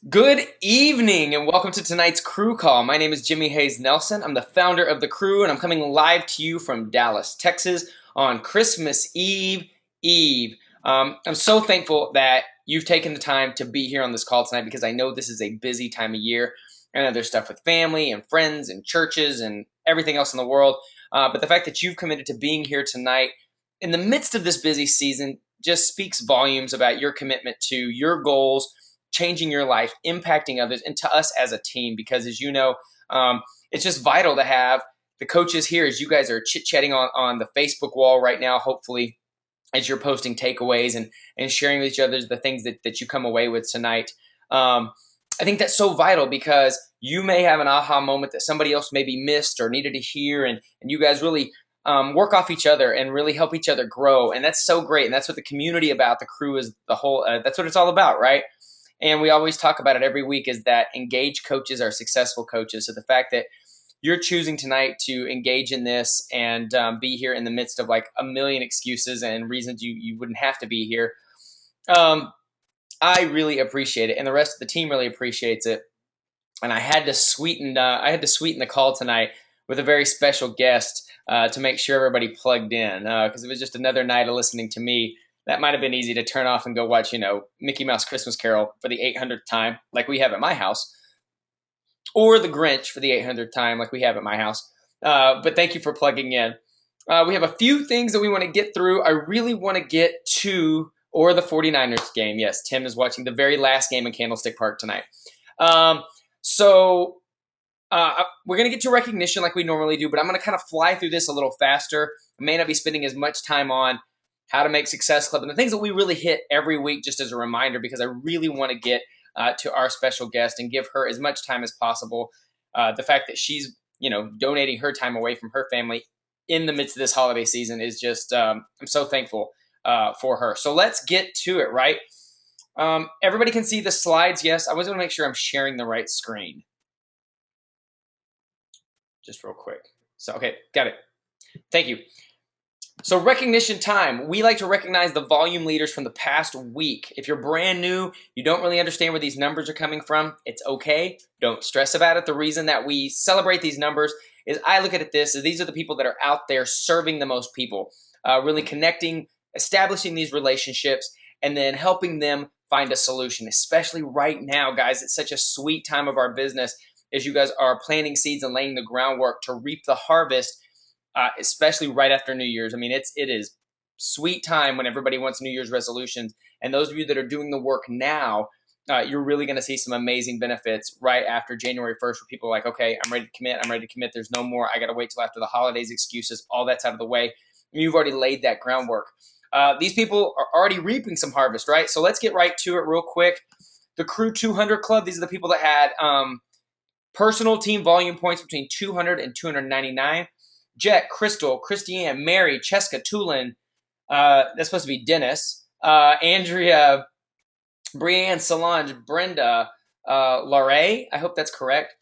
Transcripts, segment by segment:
Good evening and welcome to tonight's crew call. My name is Jimmy Hayes Nelson. I'm the founder of the crew and I'm coming live to you from Dallas, Texas on Christmas Eve. I'm so thankful that you've taken the time to be here on this call tonight because I know this is a busy time of year. I know there's stuff with family and friends and churches and everything else in the world. But the fact that you've committed to being here tonight in the midst of this busy season just speaks volumes about your commitment to your goals, changing your life, impacting others, and to us as a team. Because as you know, it's just vital to have the coaches here as you guys are chit-chatting on the Facebook wall right now, hopefully, as you're posting takeaways and sharing with each other the things that you come away with tonight. I think that's so vital because you may have an aha moment that somebody else maybe missed or needed to hear, and you guys really work off each other and really help each other grow. And that's so great. And that's what the community about the crew is the whole, that's what it's all about, right? And we always talk about it every week is that engaged coaches are successful coaches. So the fact that you're choosing tonight to engage in this and be here in the midst of like a million excuses and reasons you wouldn't have to be here, I really appreciate it. And the rest of the team really appreciates it. And I had to sweeten the call tonight with a very special guest to make sure everybody plugged in because it was just another night of listening to me. That might have been easy to turn off and go watch, Mickey Mouse Christmas Carol for the 800th time, like we have at my house, or The Grinch for the 800th time, like we have at my house. But thank you for plugging in. We have a few things that we want to get through. I really want to get to the 49ers game. Yes, Tim is watching the very last game in Candlestick Park tonight. So we're going to get to recognition like we normally do, but I'm going to kind of fly through this a little faster. I may not be spending as much time on how to make Success Club and the things that we really hit every week just as a reminder because I really want to get to our special guest and give her as much time as possible. The fact that she's, donating her time away from her family in the midst of this holiday season is just, I'm so thankful for her. So let's get to it, right? Everybody can see the slides. Yes, I always want to make sure I'm sharing the right screen. Just real quick. So, okay, got it. Thank you. So recognition time. We like to recognize the volume leaders from the past week. If you're brand new, you don't really understand where these numbers are coming from, it's okay. Don't stress about it. The reason that we celebrate these numbers is I look at it this as these are the people that are out there serving the most people, really connecting, establishing these relationships, and then helping them find a solution, especially right now, guys. It's such a sweet time of our business as you guys are planting seeds and laying the groundwork to reap the harvest, especially right after New Year's. I mean, it is sweet time when everybody wants New Year's resolutions. And those of you that are doing the work now, you're really going to see some amazing benefits right after January 1st where people are like, okay, I'm ready to commit. There's no more. I got to wait till after the holidays excuses. All that's out of the way. You've already laid that groundwork. These people are already reaping some harvest, right? So let's get right to it real quick. The Crew 200 Club, these are the people that had personal team volume points between 200 and 299. Jet, Crystal, Christiane, Mary, Cheska, Tulin, that's supposed to be Dennis, Andrea, Brianne, Solange, Brenda, Larray, I hope that's correct,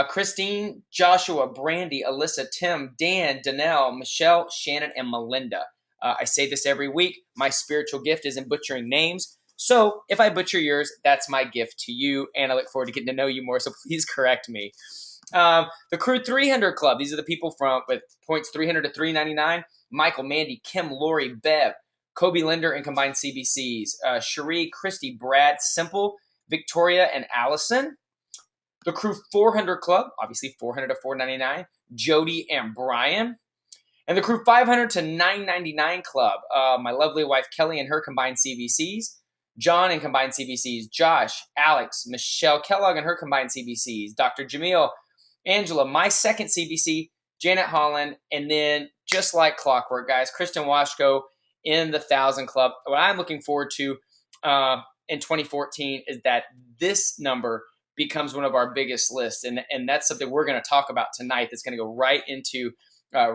Christine, Joshua, Brandy, Alyssa, Tim, Dan, Danelle, Michelle, Shannon, and Melinda. I say this every week. My spiritual gift is in butchering names. So if I butcher yours, that's my gift to you, and I look forward to getting to know you more, so please correct me. The Crew 300 Club, these are the people with points 300 to 399. Michael, Mandy, Kim, Lori, Bev, Kobe Linder, and combined CBCs. Cherie, Christy, Brad, Simple, Victoria, and Allison. The Crew 400 Club, obviously 400 to 499. Jody and Brian. And the Crew 500 to 999 Club, my lovely wife Kelly and her combined CBCs. John and combined CBCs. Josh, Alex, Michelle Kellogg and her combined CBCs. Dr. Jamil, Angela, my second CBC, Janet Holland, and then just like clockwork, guys, Kristen Washko in the 1,000 Club. What I'm looking forward to in 2014 is that this number becomes one of our biggest lists, and that's something we're going to talk about tonight that's going to go right into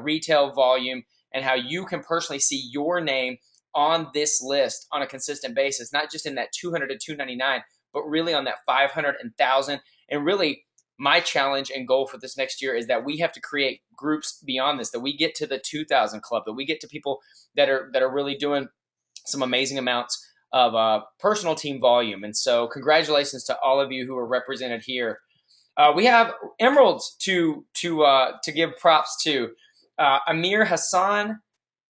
retail volume and how you can personally see your name on this list on a consistent basis, not just in that 200 to 299, but really on that 500 and 1,000, and really my challenge and goal for this next year is that we have to create groups beyond this, that we get to the 2,000 Club, that we get to people that are really doing some amazing amounts of personal team volume. And so congratulations to all of you who are represented here. We have emeralds to give props to. Amir Hassan,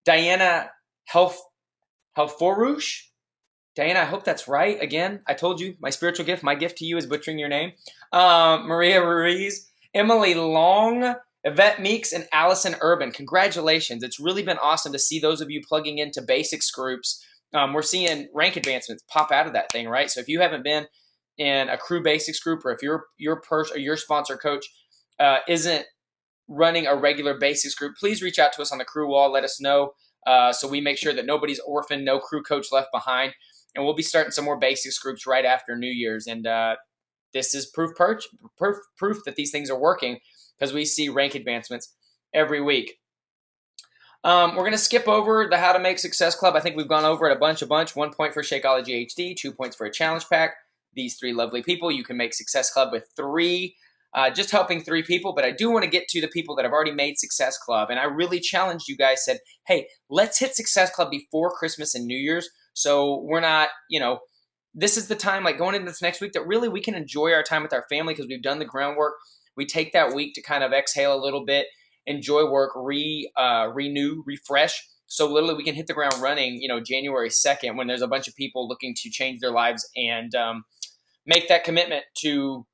Diana Helforush. Diana, I hope that's right. Again, I told you, my spiritual gift, my gift to you is butchering your name. Maria Ruiz, Emily Long, Yvette Meeks, and Allison Urban. Congratulations. It's really been awesome to see those of you plugging into basics groups. We're seeing rank advancements pop out of that thing, right? So if you haven't been in a crew basics group, or if your sponsor coach isn't running a regular basics group, please reach out to us on the crew wall. Let us know so we make sure that nobody's orphaned, no crew coach left behind. And we'll be starting some more basics groups right after New Year's. And this is proof that these things are working, because we see rank advancements every week. We're going to skip over the How to Make Success Club. I think we've gone over it a bunch. 1 point for Shakeology HD, 2 points for a challenge pack. These 3 lovely people. You can make Success Club with 3, just helping 3 people. But I do want to get to the people that have already made Success Club. And I really challenged you guys, said, hey, let's hit Success Club before Christmas and New Year's. So we're not, this is the time, like going into this next week, that really we can enjoy our time with our family, because we've done the groundwork. We take that week to kind of exhale a little bit, enjoy work, renew, refresh. So literally we can hit the ground running, January 2nd, when there's a bunch of people looking to change their lives and make that commitment to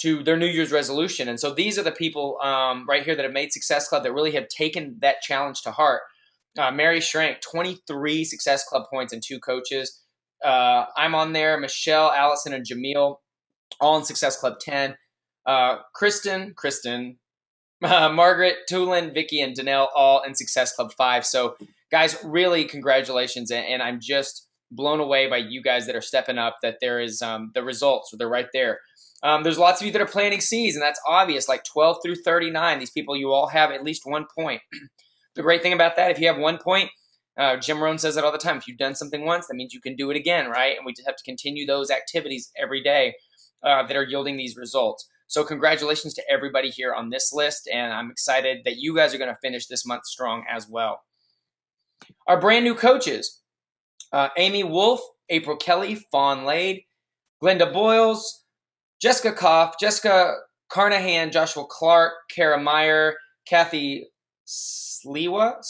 their New Year's resolution. And so these are the people right here that have made Success Club, that really have taken that challenge to heart. Mary Schrank, 23 Success Club points and 2 coaches. I'm on there. Michelle, Allison, and Jamil, all in Success Club 10. Kristen, Margaret, Tulin, Vicky, and Danelle, all in Success Club 5. So, guys, really congratulations. And I'm just blown away by you guys that are stepping up, that there is the results. They're right there. There's lots of you that are planting seeds, and that's obvious, like 12 through 39. These people, you all have at least 1 point. The great thing about that, if you have 1 point, Jim Rohn says it all the time, if you've done something once, that means you can do it again, right? And we just have to continue those activities every day that are yielding these results. So congratulations to everybody here on this list, and I'm excited that you guys are going to finish this month strong as well. Our brand new coaches, Amy Wolf, April Kelly, Fawn Lade, Glenda Boyles, Jessica Koff, Jessica Carnahan, Joshua Clark, Kara Meyer, Kathy Sliwa?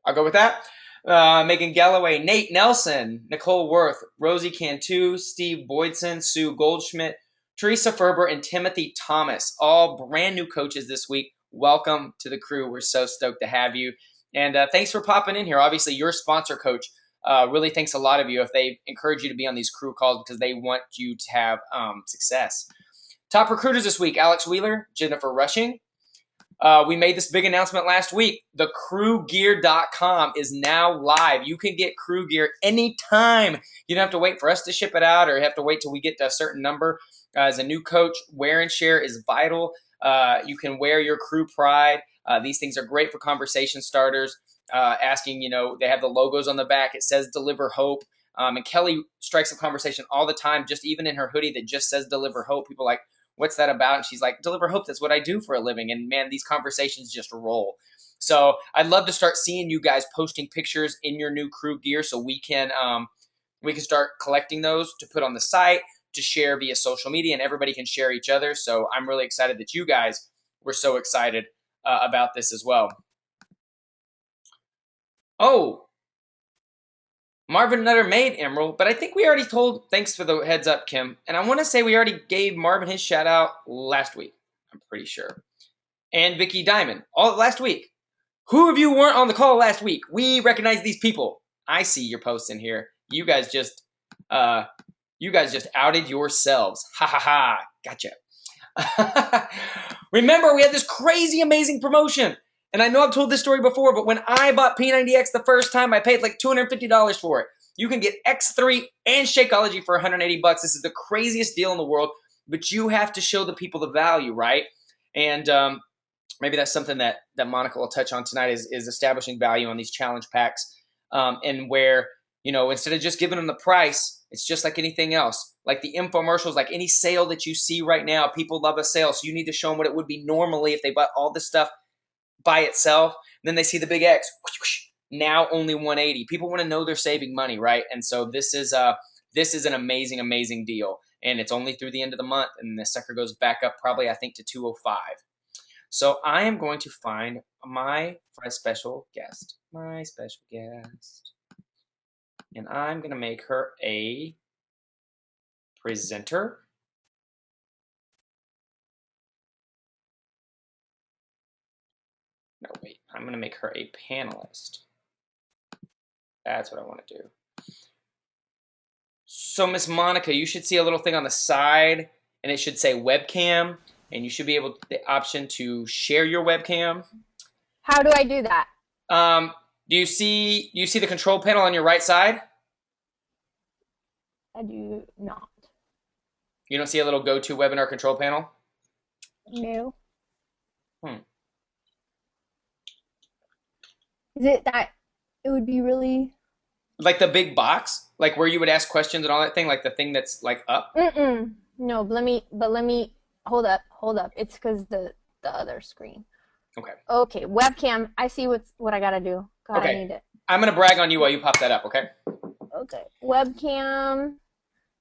I'll go with that. Megan Galloway, Nate Nelson, Nicole Worth, Rosie Cantu, Steve Boydson, Sue Goldschmidt, Teresa Ferber, and Timothy Thomas, all brand new coaches this week. Welcome to the crew. We're so stoked to have you. And thanks for popping in here. Obviously, your sponsor coach really thanks a lot of you if they encourage you to be on these crew calls, because they want you to have success. Top recruiters this week, Alex Wheeler, Jennifer Rushing. We made this big announcement last week. The crewgear.com is now live. You can get crew gear anytime. You don't have to wait for us to ship it out, or have to wait till we get to a certain number. As a new coach, wear and share is vital. You can wear your crew pride. These things are great for conversation starters. Asking, they have the logos on the back. It says Deliver Hope. And Kelly strikes up conversation all the time, just even in her hoodie that just says Deliver Hope. People are like, what's that about? And she's like, Deliver Hope, that's what I do for a living. And man, these conversations just roll. So I'd love to start seeing you guys posting pictures in your new crew gear, so we can start collecting those to put on the site, to share via social media, and everybody can share each other. So I'm really excited that you guys were so excited about this as well. Oh, Marvin Nutter made Emerald, but I think we already told, thanks for the heads up, Kim. And I want to say we already gave Marvin his shout out last week. I'm pretty sure. And Vicky Diamond, all last week. Who of you weren't on the call last week? We recognize these people. I see your posts in here. You guys just outed yourselves. Ha ha ha. Gotcha. Remember, we had this crazy, amazing promotion. And I know I've told this story before, but when I bought P90X the first time, I paid like $250 for it. You can get X3 and Shakeology for $180. This is the craziest deal in the world, but you have to show the people the value, right? And maybe that's something that Monica will touch on tonight is establishing value on these challenge packs, and where, instead of just giving them the price, it's just like anything else. Like the infomercials, like any sale that you see right now, people love a sale. So you need to show them what it would be normally if they bought all this stuff by itself. And then they see the big X. Whoosh, whoosh. now only 180. People want to know they're saving money, right? And so this is an amazing, amazing deal. And it's only through the end of the month, and the sucker goes back up probably, I think, to 205. So I am going to find my special guest. My special guest. And I'm going to make her a presenter. No, wait. I'm going to make her a panelist. That's what I want to do. So, Miss Monica, you should see a little thing on the side, and it should say webcam, and you should be able to, the option to share your webcam. How do I do that? Do you see the control panel on your right side? I do not. You don't see a little go-to webinar control panel? No. Is it that it would be really like the big box, like where you would ask questions and all that thing, like the thing that's like up? No, but let me hold up. It's because the other screen. Okay, webcam. I see what I gotta do. God, okay. I need it. I'm gonna brag on you while you pop that up, okay? Okay. Webcam.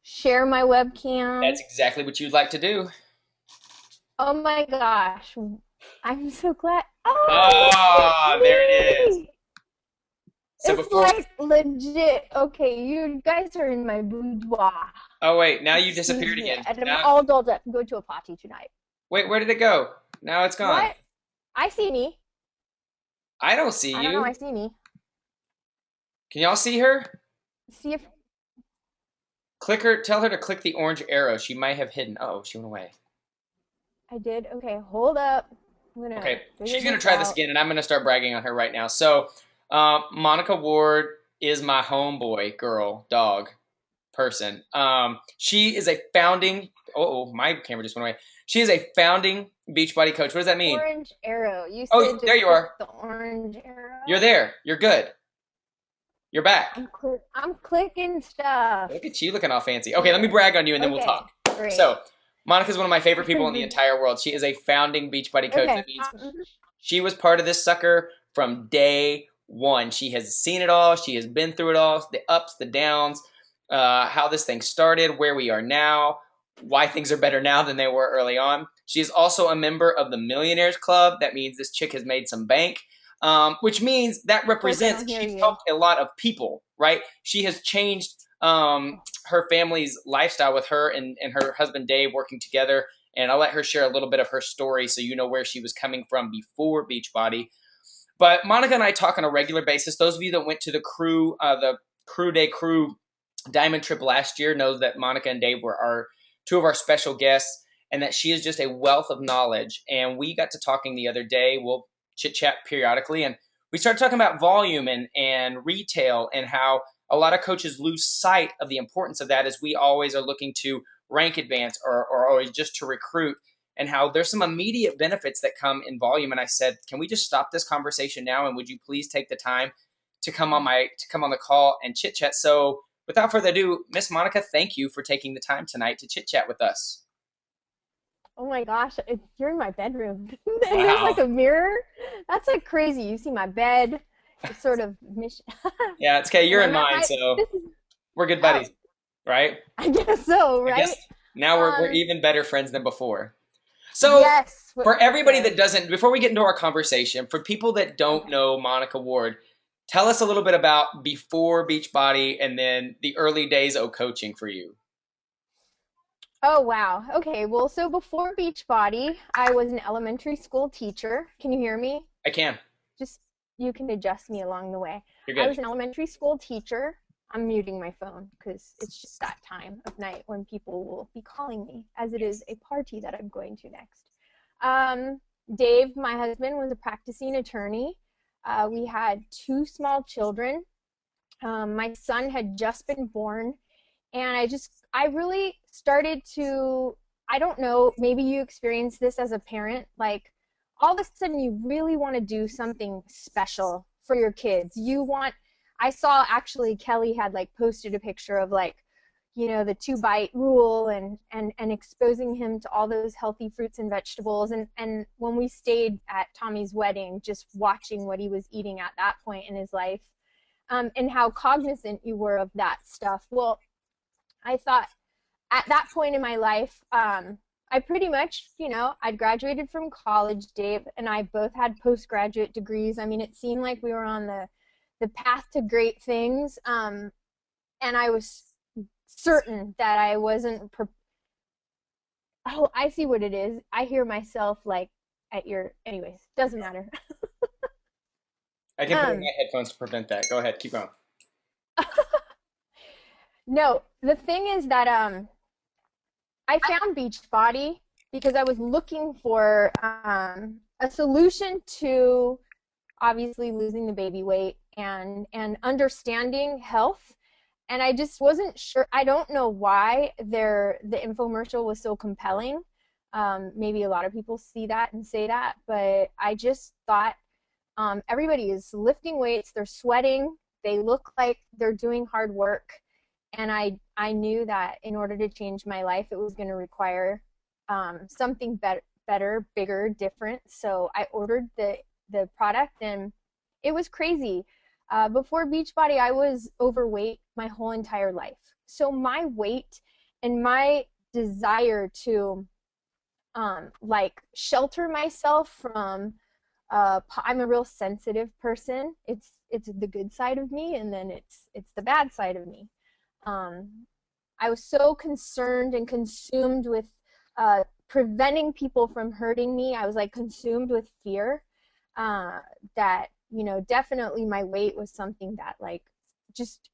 Share my webcam. That's exactly what you'd like to do. Oh my gosh. I'm so glad. Oh, there it is. So it's like legit. Okay, you guys are in my boudoir. Oh wait, now you disappeared again. And I'm all dolled up. Go to a party tonight. Wait, where did it go? Now it's gone. What? I see me. I don't see you. I don't know. I see me. Can y'all see her? See if. Click her. Tell her to click the orange arrow. She might have hidden. Oh, she went away. I did. Okay, hold up. Okay, she's gonna try this again, and I'm gonna start bragging on her right now. So, Monica Ward is my homeboy, girl, dog, person. She is a founding. Oh, my camera just went away. She is a founding Beachbody coach. What does that mean? Orange arrow. You said oh, there you are. The orange arrow. You're there. You're good. You're back. I'm clicking stuff. Look at you looking all fancy. Okay, let me brag on you, and then we'll talk. Great. So, Monica's one of my favorite people in the entire world. She is a founding Beachbody coach. That means she was part of this sucker from day one. She has seen it all. She has been through it all, the ups, the downs, how this thing started, where we are now, why things are better now than they were early on. She is also a member of the Millionaires Club. That means this chick has made some bank, which means that represents she's helped a lot of people, right? She has changed her family's lifestyle with her and her husband Dave working together, and I'll let her share a little bit of her story so you know where she was coming from before Beachbody. But Monica and I talk on a regular basis. Those of you that went to the crew day diamond trip last year know that Monica and Dave were two of our special guests, and that she is just a wealth of knowledge. And we got to talking the other day. We'll chit chat periodically, and we started talking about volume and retail, and how a lot of coaches lose sight of the importance of that, as we always are looking to rank advance or always just to recruit, and how there's some immediate benefits that come in volume. And I said, can we just stop this conversation now? And would you please take the time to come on the call and chit chat? So without further ado, Miss Monica, thank you for taking the time tonight to chit chat with us. Oh my gosh, you're in my bedroom. And wow. There's like a mirror. That's like crazy. You see my bed. It's sort of mission. Yeah, it's okay. You're in mine, so we're good buddies, right? I guess so, right? Now we're even better friends than before. So yes, for everybody that doesn't, before we get into our conversation, for people that don't know Monica Ward, tell us a little bit about before Beachbody and then the early days of coaching for you. Oh, wow. Okay, well, so before Beachbody, I was an elementary school teacher. Can you hear me? I can. You can adjust me along the way. You're good. I was an elementary school teacher. I'm muting my phone because it's just that time of night when people will be calling me, as it is a party that I'm going to next. Dave, my husband, was a practicing attorney. We had 2 small children. My son had just been born, and I really started to, I don't know, maybe you experienced this as a parent, like all of a sudden you really want to do something special for your kids. I saw actually Kelly had like posted a picture of like, the 2-bite rule, and exposing him to all those healthy fruits and vegetables. And when we stayed at Tommy's wedding, just watching what he was eating at that point in his life, and how cognizant you were of that stuff. Well, I thought at that point in my life, I pretty much, I'd graduated from college. Dave and I both had postgraduate degrees. I mean, it seemed like we were on the path to great things. And I was certain that I wasn't. Oh, I see what it is. I hear myself like at your. Anyways, doesn't matter. I can put in my headphones to prevent that. Go ahead, keep going. No, the thing is that I found Beachbody because I was looking for a solution to obviously losing the baby weight and understanding health. And I just wasn't sure. I don't know why the infomercial was so compelling. Maybe a lot of people see that and say that, but I just thought everybody is lifting weights, they're sweating, they look like they're doing hard work. And I knew that in order to change my life, it was going to require something better, bigger, different. So I ordered the product, and it was crazy. Before Beachbody, I was overweight my whole entire life. So my weight and my desire to shelter myself from I'm a real sensitive person. It's the good side of me, and then it's the bad side of me. I was so concerned and consumed with preventing people from hurting me. I was like consumed with fear that, definitely my weight was something that like just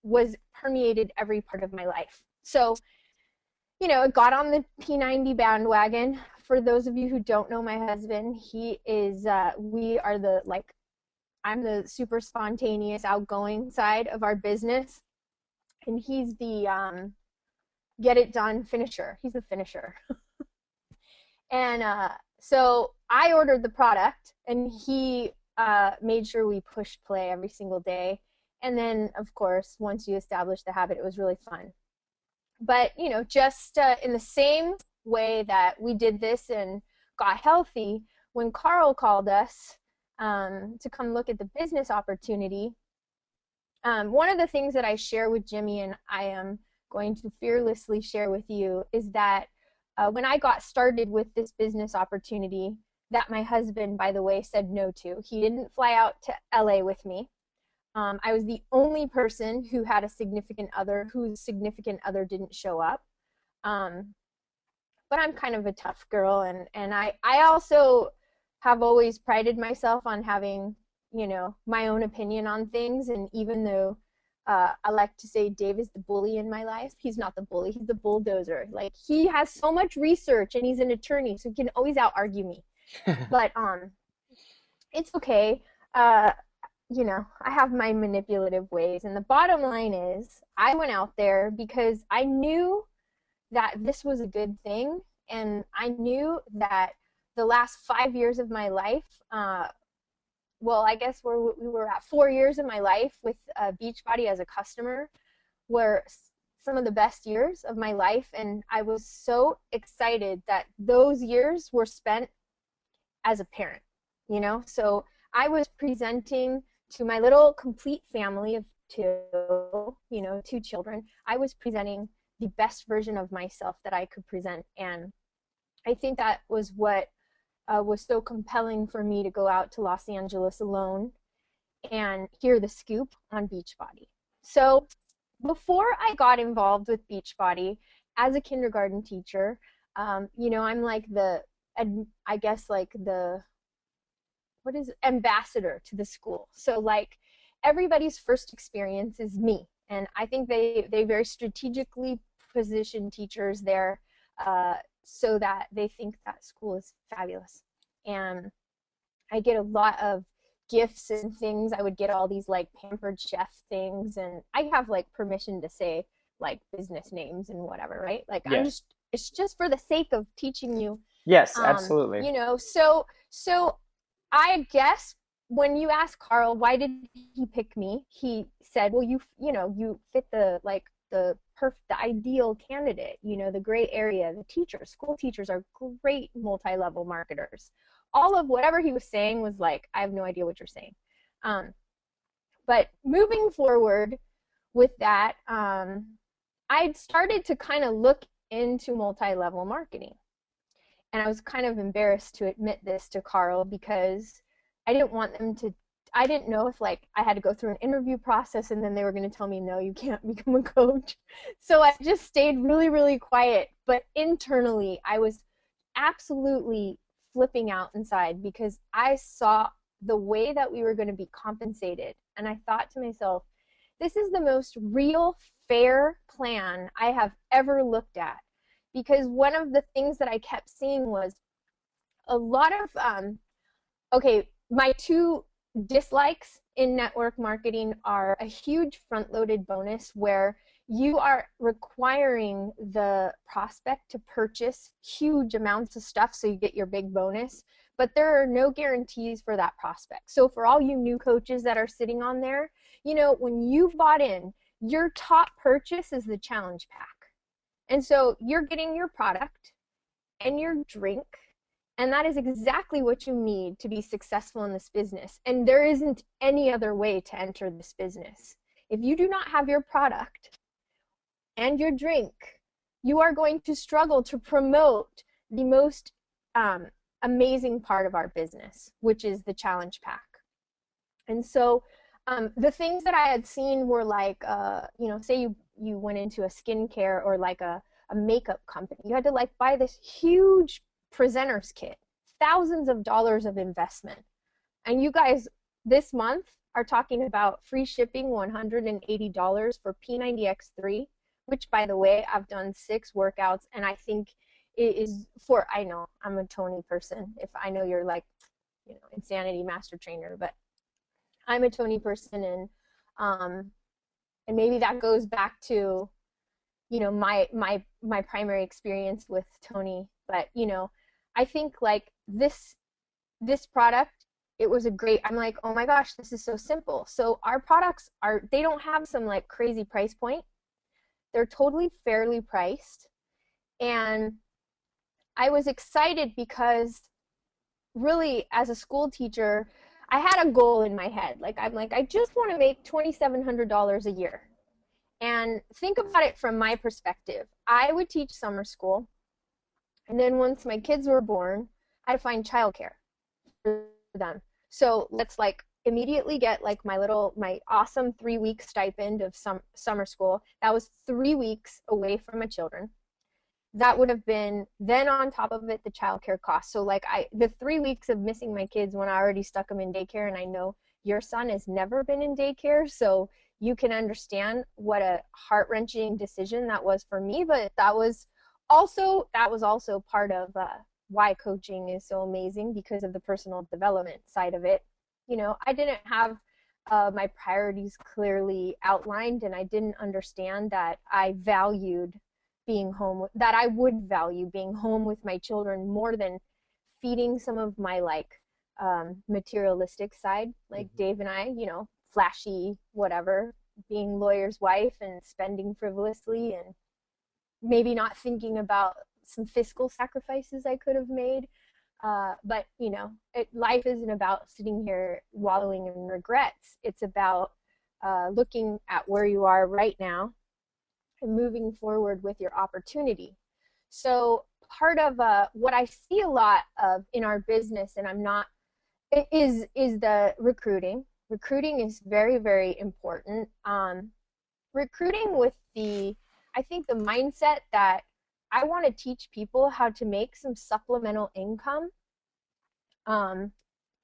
was permeated every part of my life. So, it got on the P90 bandwagon. For those of you who don't know my husband, he is, I'm the super spontaneous, outgoing side of our business. And he's the get it done finisher. He's the finisher. And so I ordered the product, and he made sure we pushed play every single day. And then, of course, once you establish the habit, it was really fun. But, just in the same way that we did this and got healthy, when Carl called us to come look at the business opportunity, one of the things that I share with Jimmy, and I am going to fearlessly share with you, is that when I got started with this business opportunity, that my husband, by the way, said no to. He didn't fly out to LA with me. I was the only person who had a significant other whose significant other didn't show up. But I'm kind of a tough girl, and I also have always prided myself on having, my own opinion on things. And even though I like to say Dave is the bully in my life, he's not the bully, he's the bulldozer. Like, he has so much research, and he's an attorney, so he can always out-argue me. But it's okay. I have my manipulative ways. And the bottom line is, I went out there because I knew that this was a good thing. And I knew that the last 5 years of my life, I guess we were at 4 years of my life with Beachbody as a customer, were some of the best years of my life. And I was so excited that those years were spent as a parent, So I was presenting to my little complete family of two children. I was presenting the best version of myself that I could present. And I think that was what was so compelling for me to go out to Los Angeles alone and hear the scoop on Beachbody. So before I got involved with Beachbody as a kindergarten teacher, I'm like ambassador to the school. So like everybody's first experience is me. And I think they very strategically position teachers there so that they think that school is fabulous. And I get a lot of gifts and things. I would get all these like pampered chef things, and I have like permission to say like business names and whatever, right? Like, Yes. it's just for the sake of teaching you. Yes, absolutely. So I guess when you ask Carl why did he pick me, he said, well, you fit the the ideal candidate, you know, the gray area, the teachers, school teachers are great multi-level marketers. All of whatever he was saying was like, I have no idea what you're saying. But moving forward with that, I'd started to kind of look into multi-level marketing. And I was kind of embarrassed to admit this to Carl because I didn't want them to, I didn't know if like I had to go through an interview process and then they were going to tell me, no, you can't become a coach. So I just stayed really, really quiet. But internally, I was absolutely flipping out inside because I saw the way that we were going to be compensated. And I thought to myself, this is the most real, fair plan I have ever looked at. Because one of the things that I kept seeing was a lot of, okay, my two dislikes in network marketing are a huge front-loaded bonus where you are requiring the prospect to purchase huge amounts of stuff so you get your big bonus, but there are no guarantees for that prospect. So for all you new coaches that are sitting on there, you know, when you've bought in, your top purchase is the challenge pack. And so you're getting your product and your drink, and that is exactly what you need to be successful in this business. And there isn't any other way to enter this business. If you do not have your product and your drink, you are going to struggle to promote the most amazing part of our business, which is the challenge pack. And so the things that I had seen were like, you know, say you went into a skincare or like a makeup company. You had to like buy this huge presenter's kit, thousands of dollars of investment. And you guys this month are talking about free shipping, $180 for P90X3, which by the way, I've done 6 workouts and I think it is for, I know I'm a Tony person. If I know you're like, you know, insanity master trainer, but I'm a Tony person, and maybe that goes back to, you know, my primary experience with Tony. But you know, I think like this product, it was a great. I'm like, oh my gosh, this is so simple. So our products they don't have some like crazy price point. They're totally fairly priced, and I was excited because really as a school teacher, I had a goal in my head. Like I'm like, I just want to make $2,700 a year. And think about it from my perspective. I would teach summer school, and then once my kids were born, I'd find childcare for them. So let's like immediately get like my awesome 3-week stipend of summer school. That was 3 weeks away from my children. That would have been then on top of it the childcare cost. So like the 3 weeks of missing my kids when I already stuck them in daycare, and I know your son has never been in daycare, so you can understand what a heart-wrenching decision that was for me. But that was also part of why coaching is so amazing, because of the personal development side of it. You know, I didn't have my priorities clearly outlined, and I didn't understand that I valued being home, that I would value being home with my children more than feeding some of my like materialistic side, like Dave and I, you know, flashy whatever, being lawyer's wife and spending frivolously and maybe not thinking about some fiscal sacrifices I could have made. But you know, life isn't about sitting here wallowing in regrets. It's about looking at where you are right now and moving forward with your opportunity. So part of what I see a lot of in our business, and I'm not, is the recruiting. Recruiting is very, very important. Recruiting with I think the mindset that I want to teach people how to make some supplemental income,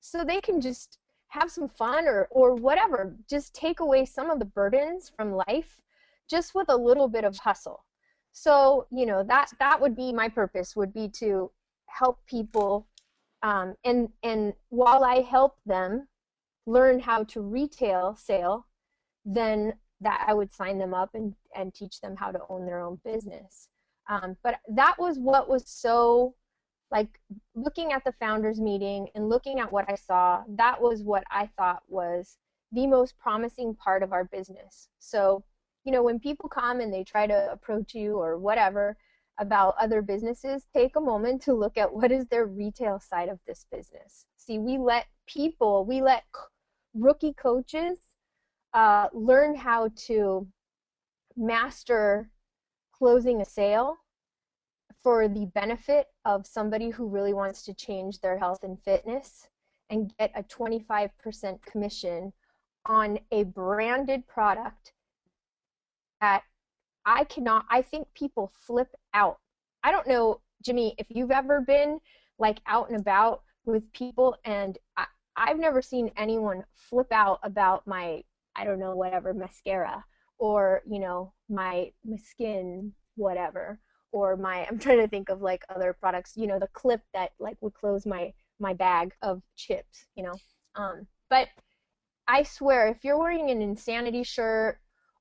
so they can just have some fun or whatever, just take away some of the burdens from life just with a little bit of hustle. So, you know, that would be my purpose, would be to help people, and while I help them learn how to retail sale, then that I would sign them up and teach them how to own their own business. But that was what was so, like, looking at the founders meeting and looking at what I saw, that was what I thought was the most promising part of our business. So you know, when people come and they try to approach you or whatever about other businesses, take a moment to look at what is their retail side of this business. See, we let rookie coaches learn how to master closing a sale for the benefit of somebody who really wants to change their health and fitness and get a 25% commission on a branded product that I think people flip out. I don't know, Jimmy, if you've ever been like out and about with people, and I've never seen anyone flip out about my, I don't know, whatever, mascara, or, you know, my skin, whatever, or my, I'm trying to think of like other products, you know, the clip that like would close my bag of chips, you know. But I swear, if you're wearing an Insanity shirt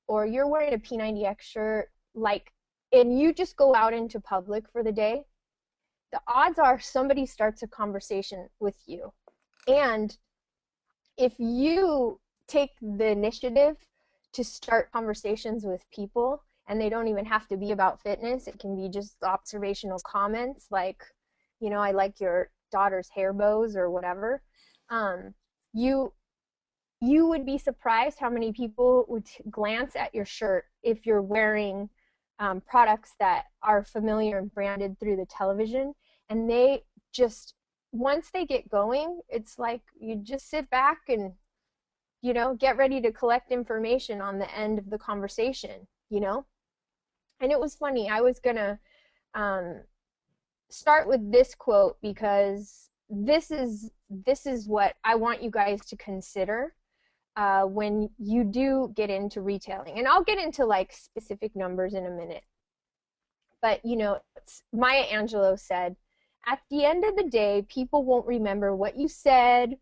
or you're wearing a P90X shirt, like, and you just go out into public for the day, the odds are somebody starts a conversation with you. And if you take the initiative to start conversations with people, and they don't even have to be about fitness, it can be just observational comments like, you know, I like your daughter's hair bows or whatever. You would be surprised how many people would glance at your shirt if you're wearing products that are familiar and branded through the television, and they just, once they get going, it's like you just sit back and, you know, get ready to collect information on the end of the conversation, you know. And it was funny, I was gonna um, start with this quote because this is what I want you guys to consider when you do get into retailing. And I'll get into like specific numbers in a minute. But, you know, Maya Angelou said, at the end of the day, people won't remember what you said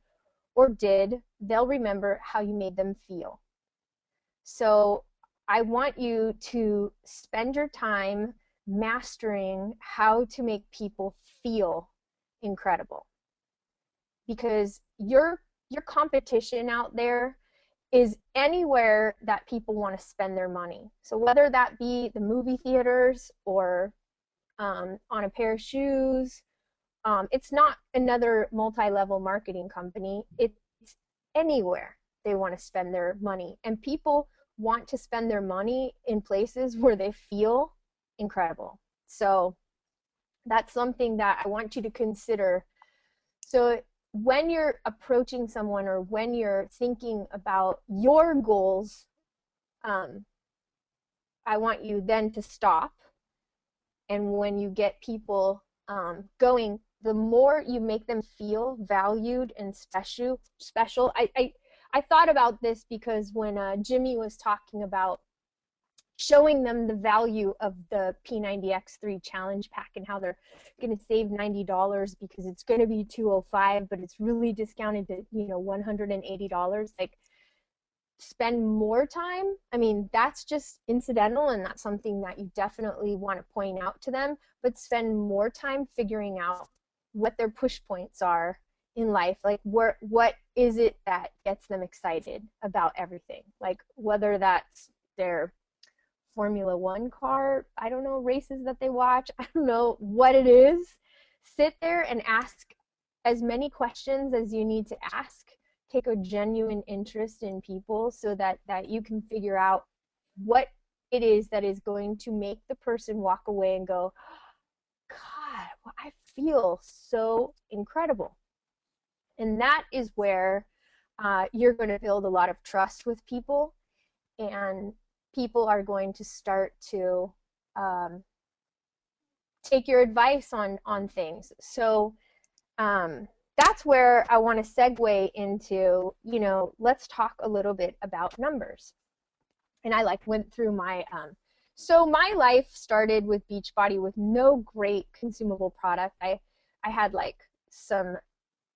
or did. They'll remember how you made them feel. So I want you to spend your time mastering how to make people feel incredible. Because your competition out there is anywhere that people want to spend their money. So whether that be the movie theaters or on a pair of shoes, it's not another multi-level marketing company. It's anywhere they want to spend their money. And people want to spend their money in places where they feel incredible. So that's something that I want you to consider. So when you're approaching someone or when you're thinking about your goals, I want you then to stop. And when you get people going, the more you make them feel valued and special. I thought about this because when Jimmy was talking about showing them the value of the P90X3 challenge pack and how they're going to save $90 because it's going to be $205, but it's really discounted to, you know, $180. Like, spend more time. I mean, that's just incidental, and that's something that you definitely want to point out to them, but spend more time figuring out what their push points are in life. Like, what is it that gets them excited about everything? Like, whether that's their Formula One car, I don't know, races that they watch, I don't know what it is. Sit there and ask as many questions as you need to ask. Take a genuine interest in people so that you can figure out what it is that is going to make the person walk away and go, God, well, I feel so incredible. And that is where you're going to build a lot of trust with people, and people are going to start to take your advice on things. So that's where I want to segue into, you know, let's talk a little bit about numbers. And I like went through my, so my life started with Beachbody with no great consumable product. I had like some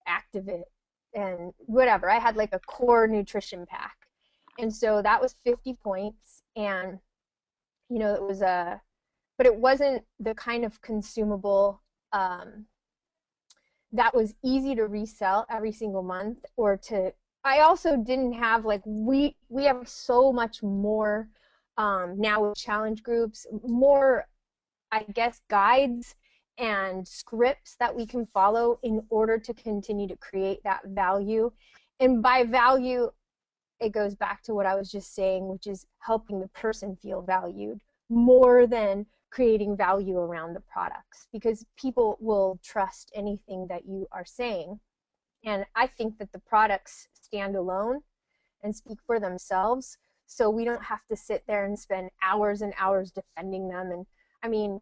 Activit and whatever. I had like a core nutrition pack. And so that was 50 points. And, you know, it was but it wasn't the kind of consumable that was easy to resell every single month, or to, I also didn't have like, we have so much more now with challenge groups, more, I guess, guides and scripts that we can follow in order to continue to create that value. And by value, it goes back to what I was just saying, which is helping the person feel valued more than creating value around the products, because people will trust anything that you are saying. And I think that the products stand alone and speak for themselves. So we don't have to sit there and spend hours and hours defending them. And I mean,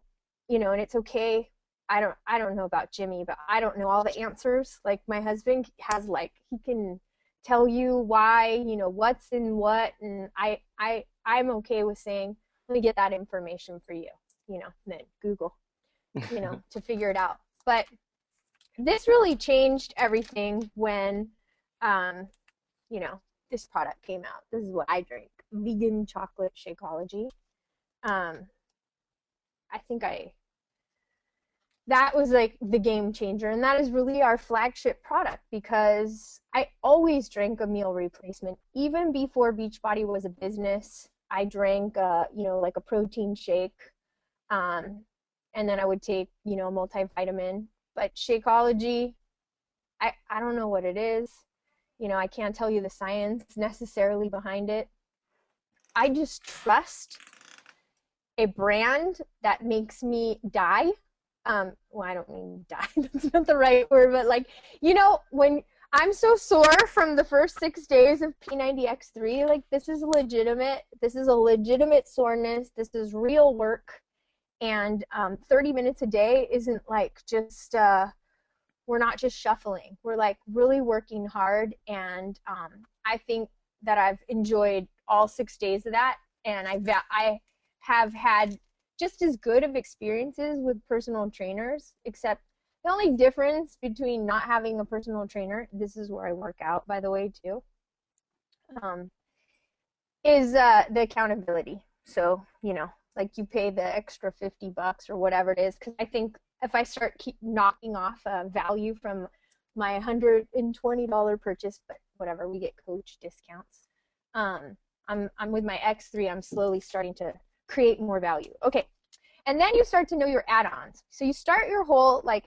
and it's okay. I don't know about Jimmy, but I don't know all the answers. Like my husband has, like, he can tell you why, what's in what, and I'm okay with saying, let me get that information for you, and then Google, to figure it out. But this really changed everything when you know, this product came out. This is what I drink. Vegan chocolate Shakeology. I think that was like the game changer, and that is really our flagship product, because I always drank a meal replacement. Even before Beachbody was a business, I drank like a protein shake, and then I would take a multivitamin. But Shakeology, I don't know what it is. I can't tell you the science necessarily behind it. I just trust a brand that makes me die. Well, I don't mean die, that's not the right word, but like, when I'm so sore from the first 6 days of P90X3, like, this is legitimate. This is a legitimate soreness. This is real work. And 30 minutes a day isn't like just, we're not just shuffling. We're like really working hard. And I think that I've enjoyed all 6 days of that. And I have had just as good of experiences with personal trainers, except the only difference between not having a personal trainer, this is where I work out, by the way, too, is the accountability. So, like, you pay the extra $50 or whatever it is, because I think if I keep knocking off value from my $120 purchase, but whatever, we get Coach discounts. I'm with my X3, I'm slowly starting to create more value. Okay, and then you start to know your add-ons. So you start your whole, like,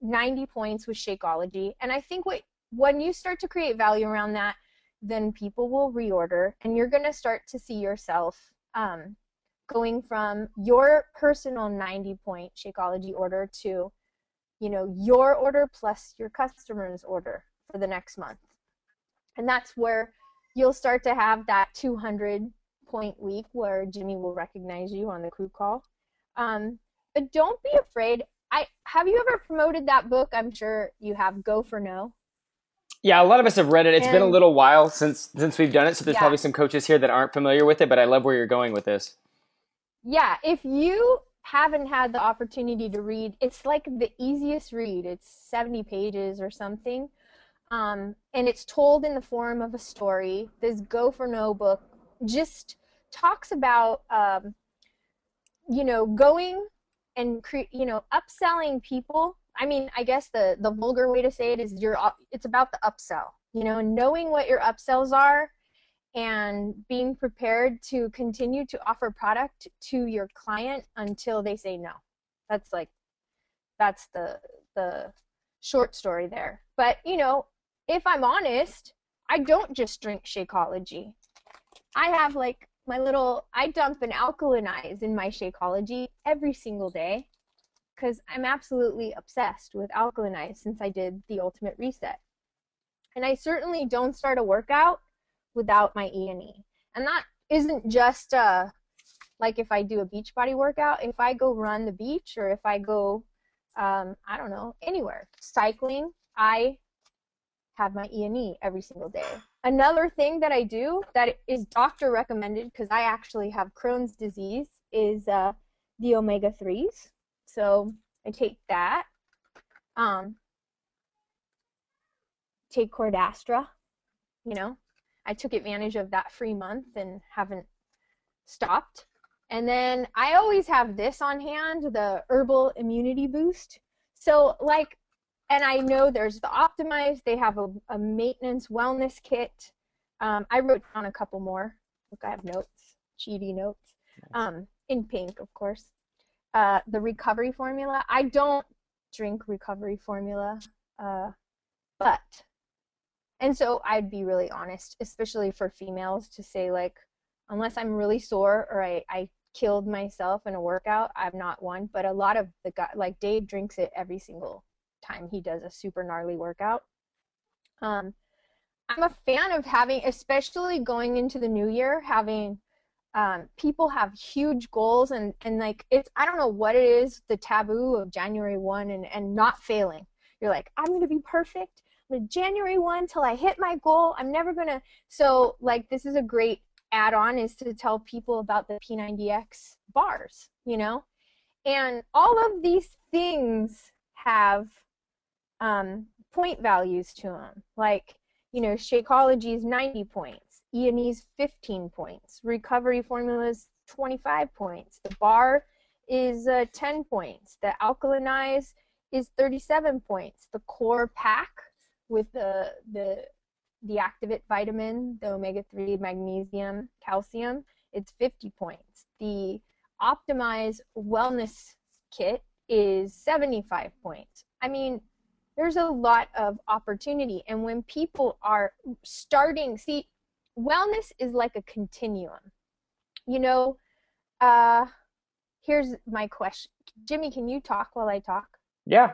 90 points with Shakeology, and I think when you start to create value around that, then people will reorder, and you're going to start to see yourself going from your personal 90-point Shakeology order to, your order plus your customer's order for the next month. And that's where you'll start to have that 200-point week where Jimmy will recognize you on the crew call. But don't be afraid. Have you ever promoted that book? I'm sure you have, Go for No. Yeah, a lot of us have read it. It's been a little while since we've done it, so there's probably some coaches here that aren't familiar with it, but I love where you're going with this. Yeah, if you haven't had the opportunity to read, it's like the easiest read. It's 70 pages or something, and it's told in the form of a story. This Go for No book just talks about, going and upselling people. I mean, I guess the vulgar way to say it is it's about the upsell, knowing what your upsells are and being prepared to continue to offer product to your client until they say no. That's the short story there. But, if I'm honest, I don't just drink Shakeology. I have like I dump and alkalinize in my Shakeology every single day, because I'm absolutely obsessed with alkalinize since I did the Ultimate Reset. And I certainly don't start a workout without my E&E. And that isn't just like if I do a Beachbody workout. If I go run the beach, or if I go, I don't know, anywhere, cycling, I have my E&E every single day. Another thing that I do that is doctor recommended, because I actually have Crohn's disease, is the omega-3s. So I take that. Take Cordastra, I took advantage of that free month and haven't stopped. And then I always have this on hand, the Herbal Immunity Boost. So, like, and I know there's the Optimize. They have a maintenance wellness kit. I wrote down a couple more. Look, I have notes. cheaty notes, in pink, of course. The recovery formula. I don't drink recovery formula, but, and so I'd be really honest, especially for females, to say like, unless I'm really sore or I killed myself in a workout, I'm not one. But a lot of the guy, like Dave, drinks it every single time he does a super gnarly workout. I'm a fan of having, especially going into the new year, having people have huge goals and like it's, I don't know what it is, the taboo of January 1 and not failing. You're like, I'm going to be perfect. I'm January 1 till I hit my goal. I'm never going to. So like this is a great add-on, is to tell people about the P90X bars, you know? And all of these things have point values to them. Like, you know, Shakeology is 90 points, E&E's 15 points, Recovery Formula is 25 points, the bar is 10 points, the Alkalinize is 37 points, the core pack with the Activate vitamin, the omega-3, magnesium, calcium, it's 50 points. The Optimize Wellness Kit is 75 points. I mean, there's a lot of opportunity. And when people are starting, see, wellness is like a continuum. You know, here's my question. Jimmy, can you talk while I talk? Yeah.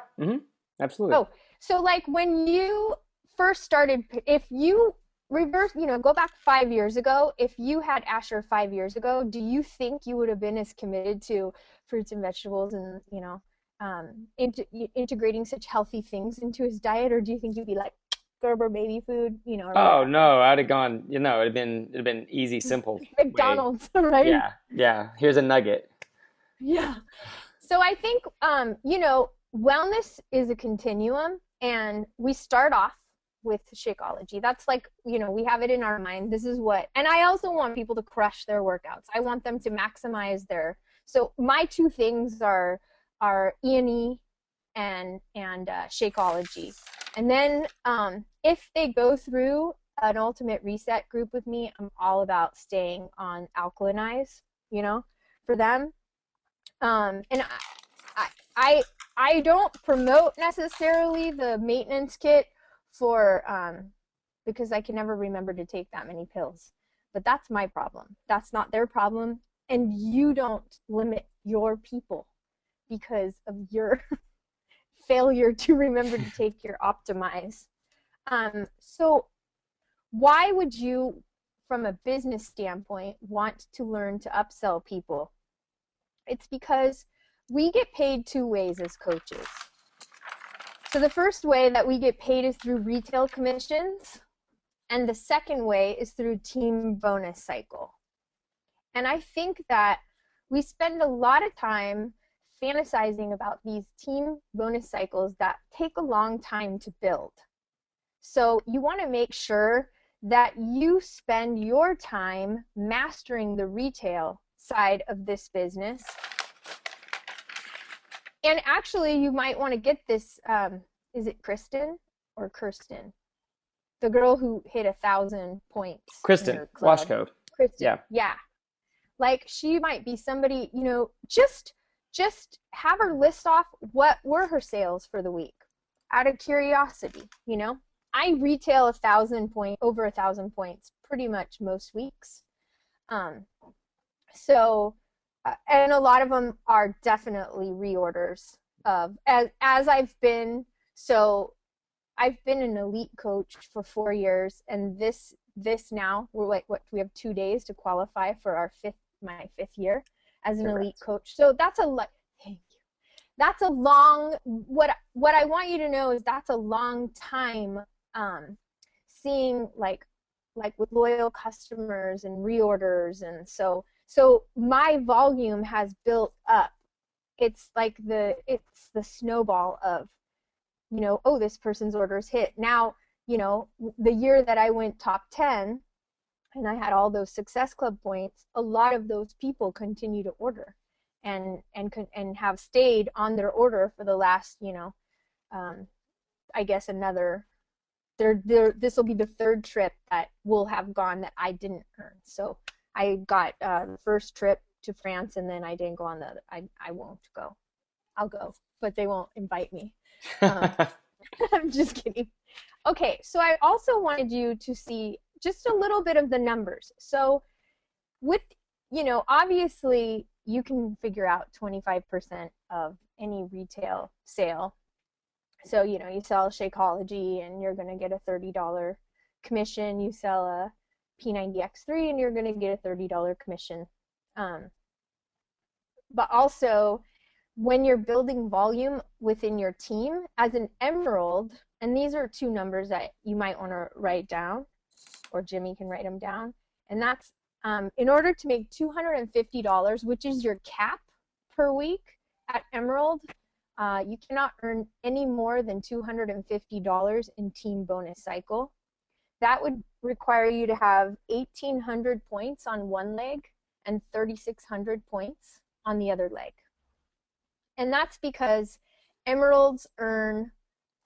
Absolutely. Oh, so like when you first started, if you reverse, you know, go back 5 years ago, if you had Asher 5 years ago, do you think you would have been as committed to fruits and vegetables and, you know, integrating such healthy things into his diet, or do you think you'd be like Gerber baby food, you know, or Oh whatever? no, I'd have gone, it'd been easy, simple way. McDonald's, right? Yeah, yeah. Here's a nugget. Yeah. So I think, you know, wellness is a continuum, and we start off with Shakeology. That's like, you know, we have it in our mind. This is what, and I also want people to crush their workouts. I want them to maximize their. So my two things are E&E and Shakeology. And then if they go through an ultimate reset group with me, I'm all about staying on Alkalinize, you know, for them. And I, I, I don't promote necessarily the maintenance kit for because I can never remember to take that many pills. But that's my problem. That's not their problem. And you don't limit your people because of your failure to remember to take your Optimize. So why would you, from a business standpoint, want to learn to upsell people? It's because we get paid two ways as coaches. So the first way that we get paid is through retail commissions, and the second way is through team bonus cycle. And I think that we spend a lot of time fantasizing about these team bonus cycles that take a long time to build. So you want to make sure that you spend your time mastering the retail side of this business. And actually, you might want to get this, is it Kristen or Kirsten? The girl who hit 1,000 points in Kristen, her wash club. code. Kristen, Yeah. yeah. Like she might be somebody, you know, just have her list off what were her sales for the week out of curiosity, you know. I retail over 1,000 points pretty much most weeks. So and a lot of them are definitely reorders of as I've been. So I've been an elite coach for 4 years, and this now we're like, what, we have 2 days to qualify for my fifth year as an Congrats. elite coach. So that's thank you. That's a long, what I want you to know is that's a long time seeing like with loyal customers and reorders, and so my volume has built up. It's like it's the snowball of, you know, oh, this person's orders hit. Now, you know, the year that I went top 10 and I had all those Success Club points, a lot of those people continue to order and have stayed on their order for the last, you know, I guess this will be the third trip that will have gone that I didn't earn. So I got the first trip to France, and then I didn't go on the other. I won't go. I'll go, but they won't invite me. I'm just kidding. Okay, so I also wanted you to see just a little bit of the numbers. So with, obviously you can figure out 25% of any retail sale. So, you sell Shakeology and you're going to get a $30 commission. You sell a P90X3 and you're going to get a $30 commission. But also, when you're building volume within your team as an emerald, and these are two numbers that you might want to write down, or Jimmy can write them down, and that's in order to make $250, which is your cap per week at Emerald, you cannot earn any more than $250 in team bonus cycle. That would require you to have 1,800 points on one leg and 3,600 points on the other leg. And that's because Emeralds earn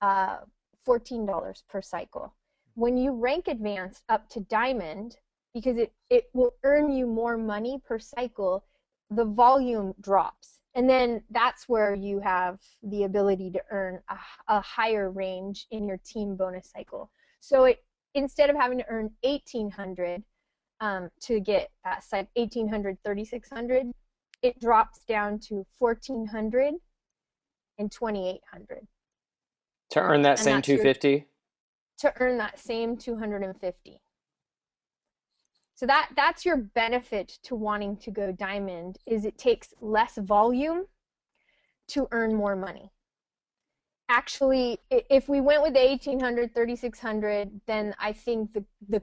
$14 per cycle. When you rank advanced up to Diamond, because it will earn you more money per cycle, the volume drops. And then that's where you have the ability to earn a higher range in your team bonus cycle. So instead of having to earn 1,800 to get that 1,800, 3,600, it drops down to 1,400 and 2,800. To earn that same 250? To earn that same 250. So that's your benefit to wanting to go Diamond, is it takes less volume to earn more money. Actually, if we went with the 1,800, 3,600, then I think the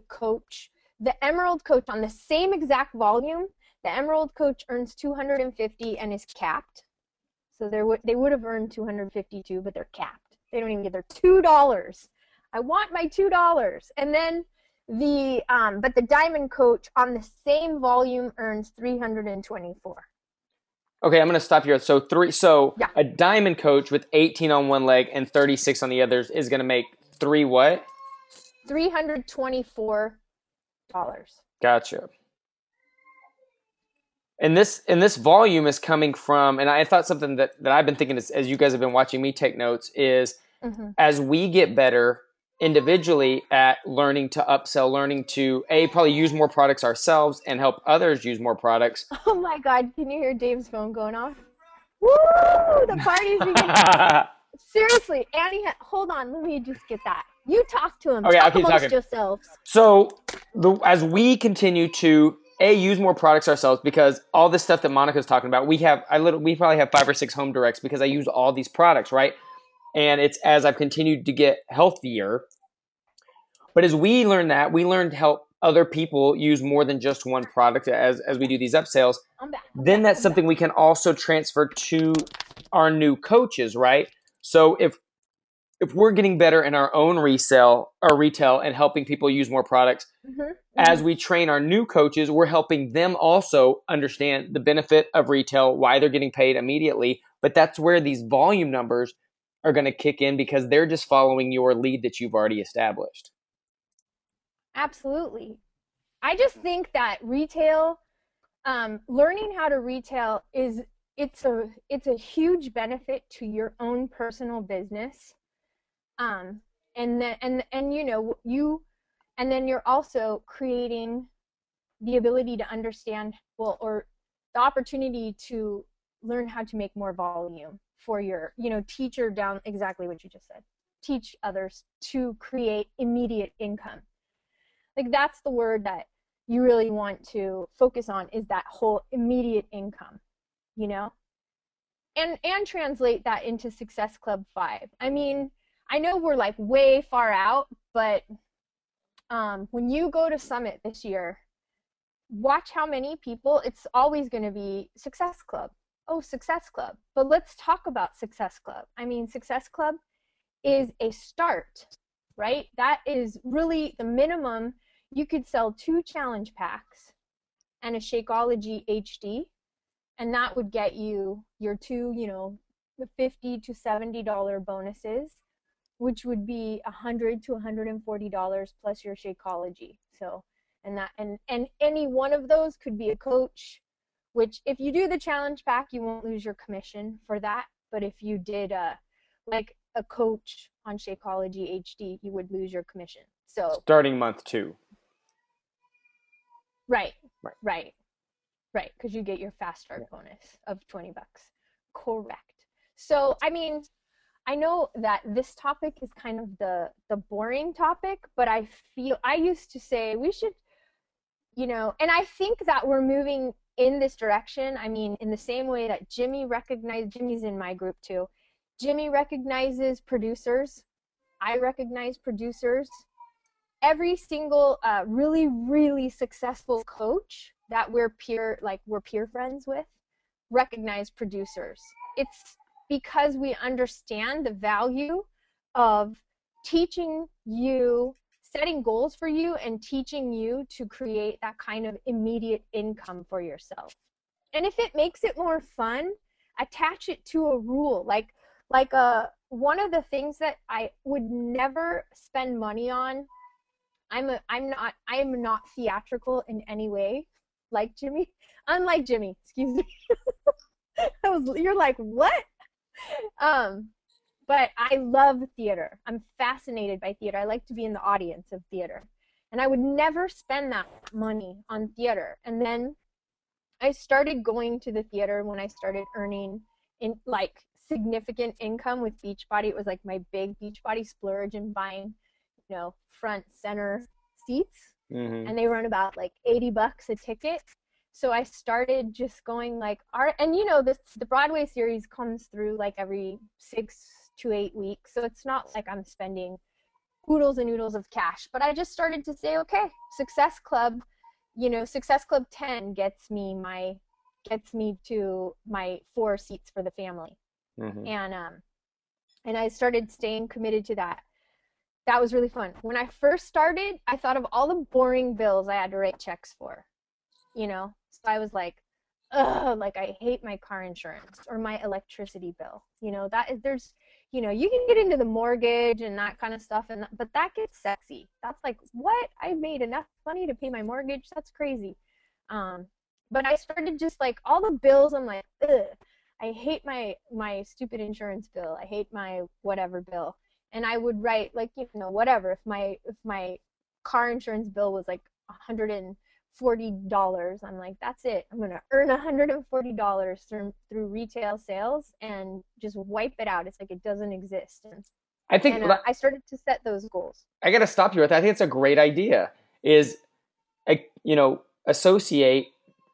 Emerald coach on the same exact volume, the Emerald coach earns 250 and is capped. So they would have earned 252, but they're capped. They don't even get their $2. I want my $2. And then but the Diamond coach on the same volume earns 324. Okay, I'm going to stop here. So yeah. A Diamond coach with 18 on one leg and 36 on the others is going to make what? $324. Gotcha. And this volume is coming from, and I thought something that I've been thinking as you guys have been watching me take notes is, as we get better individually at learning to upsell, learning to probably use more products ourselves and help others use more products. Oh my God, can you hear Dave's phone going off? Woo! The party's beginning. Seriously, Annie, hold on, let me just get that. You talk to him. Okay, talk amongst yourselves. So as we continue to use more products ourselves, because all this stuff that Monica's talking about, we probably have 5 or 6 home directs because I use all these products, right? And it's as I've continued to get healthier. But as we learn that, we learn to help other people use more than just one product as we do these upsells. Then that's something we can also transfer to our new coaches, right? So if we're getting better in our own retail and helping people use more products, as we train our new coaches, we're helping them also understand the benefit of retail, why they're getting paid immediately. But that's where these volume numbers are going to kick in, because they're just following your lead that you've already established. Absolutely. I just think that retail, learning how to retail it's a huge benefit to your own personal business. And then you're also creating the ability to understand, or the opportunity to learn how to make more volume for your, teacher down, exactly what you just said. Teach others to create immediate income. Like, that's the word that you really want to focus on, is that whole immediate income, and translate that into Success Club 5. I mean, I know we're like way far out, but when you go to Summit this year, watch how many people, it's always going to be Success Club. Oh, Success Club. But let's talk about Success Club. I mean, Success Club is a start, right? That is really the minimum. You could sell 2 challenge packs and a Shakeology HD, and that would get you your 2, $50 to $70 bonuses, which would be $100 to $140 plus your Shakeology. So And any one of those could be a coach, which if you do the challenge pack, you won't lose your commission for that. But if you did like a coach on Shakeology HD, you would lose your commission. So starting month 2. Right. Right. Right. Right. Because you get your fast start bonus of $20. Correct. So, I mean, I know that this topic is kind of the boring topic, but I used to say we should, and I think that we're moving in this direction. I mean, in the same way that Jimmy's in my group too. Jimmy recognizes producers. I recognize producers. Every single really, really successful coach that we're peer friends with recognize producers. It's because we understand the value of teaching you, setting goals for you, and teaching you to create that kind of immediate income for yourself. And if it makes it more fun, attach it to a rule. Like one of the things that I would never spend money on. I am not theatrical in any way, like Jimmy. Unlike Jimmy, excuse me. You're like, what? But I love theater. I'm fascinated by theater. I like to be in the audience of theater. And I would never spend that money on theater. And then I started going to the theater when I started earning in like significant income with Beachbody. It was like my big Beachbody splurge and buying, front center seats. And they run about like $80 a ticket. So I started just going like and the Broadway series comes through like every 6 to 8 weeks. So it's not like I'm spending oodles and oodles of cash, but I just started to say, okay, Success Club 10 gets me to my 4 seats for the family. And I started staying committed to that. That was really fun. When I first started, I thought of all the boring bills I had to write checks for, So I was like, ugh, like I hate my car insurance or my electricity bill. You can get into the mortgage and that kind of stuff, but that gets sexy. That's like, what? I made enough money to pay my mortgage? That's crazy. But I started just like all the bills. I'm like, ugh, I hate my stupid insurance bill. I hate my whatever bill. And I would write like, whatever. If my car insurance bill was like $140, I'm like, that's it. I'm going to earn $140 through retail sales and just wipe it out. It's like it doesn't exist. I started to set those goals. I got to stop you with that. I think it's a great idea is, associate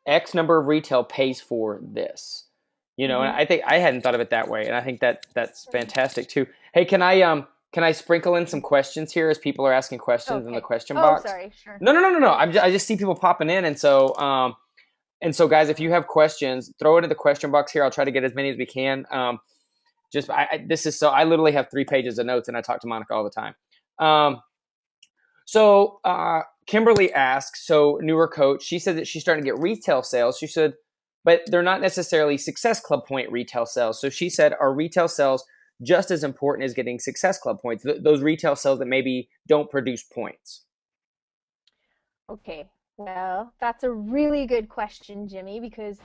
X number of retail pays for this. And I think I hadn't thought of it that way, and I think that's fantastic too. Hey, can I sprinkle in some questions here as people are asking questions in the question box? Oh, sorry, sure. No. I just see people popping in, and so guys, if you have questions, throw it in the question box here. I'll try to get as many as we can. I literally have 3 pages of notes, and I talk to Monica all the time. So Kimberly asks, so newer coach, she said that she's starting to get retail sales. She said, but they're not necessarily Success Club point retail sales. So she said, are retail sales just as important as getting Success Club points? Those retail sales that maybe don't produce points. Okay, well, that's a really good question, Jimmy, because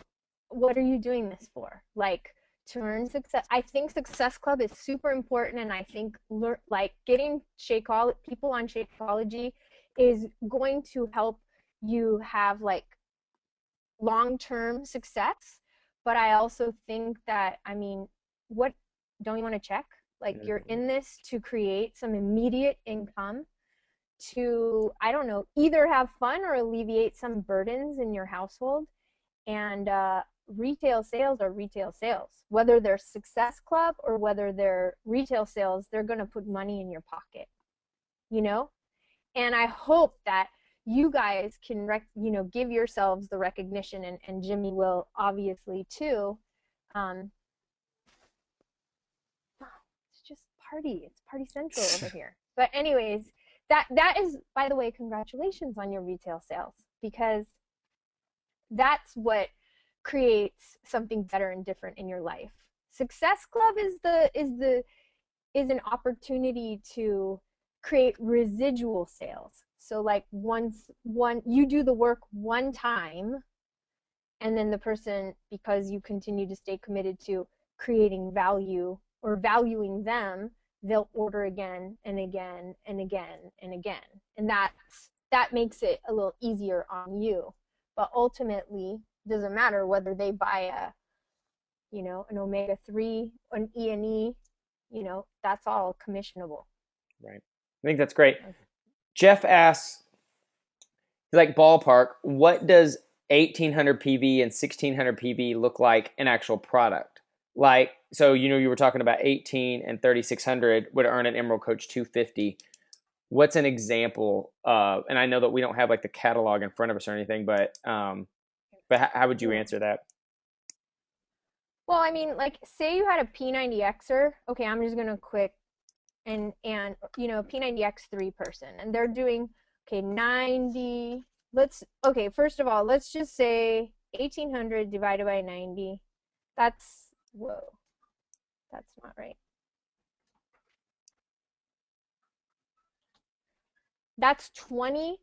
what are you doing this for? Like, to earn success? I think Success Club is super important, and I think like getting people on Shakeology is going to help you have like long-term success. But I also think that, what don't you want to check? Like, you're in this to create some immediate income to, I don't know, either have fun or alleviate some burdens in your household. And retail sales are retail sales. Whether they're Success Club or whether they're retail sales, they're going to put money in your pocket, And I hope that you guys can, give yourselves the recognition, and Jimmy will obviously too. It's just party. It's party central over here. But anyways, that is, by the way, congratulations on your retail sales, because that's what creates something better and different in your life. Success Club is an opportunity to create residual sales. So like you do the work one time, and then the person, because you continue to stay committed to creating value or valuing them, they'll order again and again and again and again. And that makes it a little easier on you. But ultimately, it doesn't matter whether they buy an omega-3, an E&E, that's all commissionable. Right. I think that's great. Jeff asks, like ballpark, what does 1800 PV and 1600 PV look like in actual product? Like, so you were talking about 18 and 3600 would earn an Emerald Coach 250. What's an example of? And I know that we don't have like the catalog in front of us or anything, but how would you answer that? Well, I mean, like, say you had a P90Xer. Okay, I'm just gonna quick and P90X3 person, and they're doing 90. First of all, let's just say 1800 divided by 90. That's that's not right. That's 20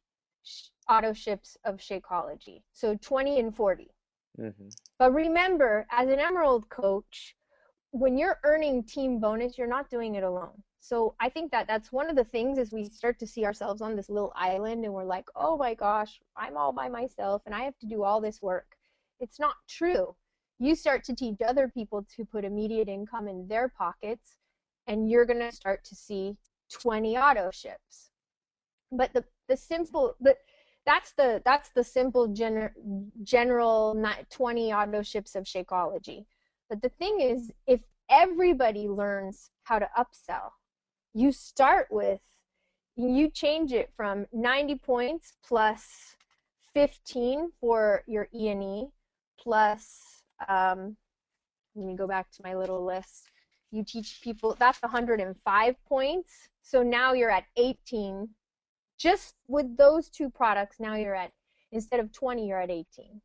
auto ships of Shakeology. So 20 and 40. Mm-hmm. But remember, as an Emerald Coach, when you're earning team bonus, you're not doing it alone. So I think that's one of the things is we start to see ourselves on this little island and we're like, oh my gosh, I'm all by myself and I have to do all this work. It's not true. You start to teach other people to put immediate income in their pockets and you're going to start to see 20 auto ships. But that's the simple general 20 auto ships of Shakeology. But the thing is, if everybody learns how to upsell, you change it from 90 points plus 15 for your E&E plus, let me go back to my little list. You teach people, that's 105 points. So now you're at 18. Just with those two products, now you're at, instead of 20, you're at 18.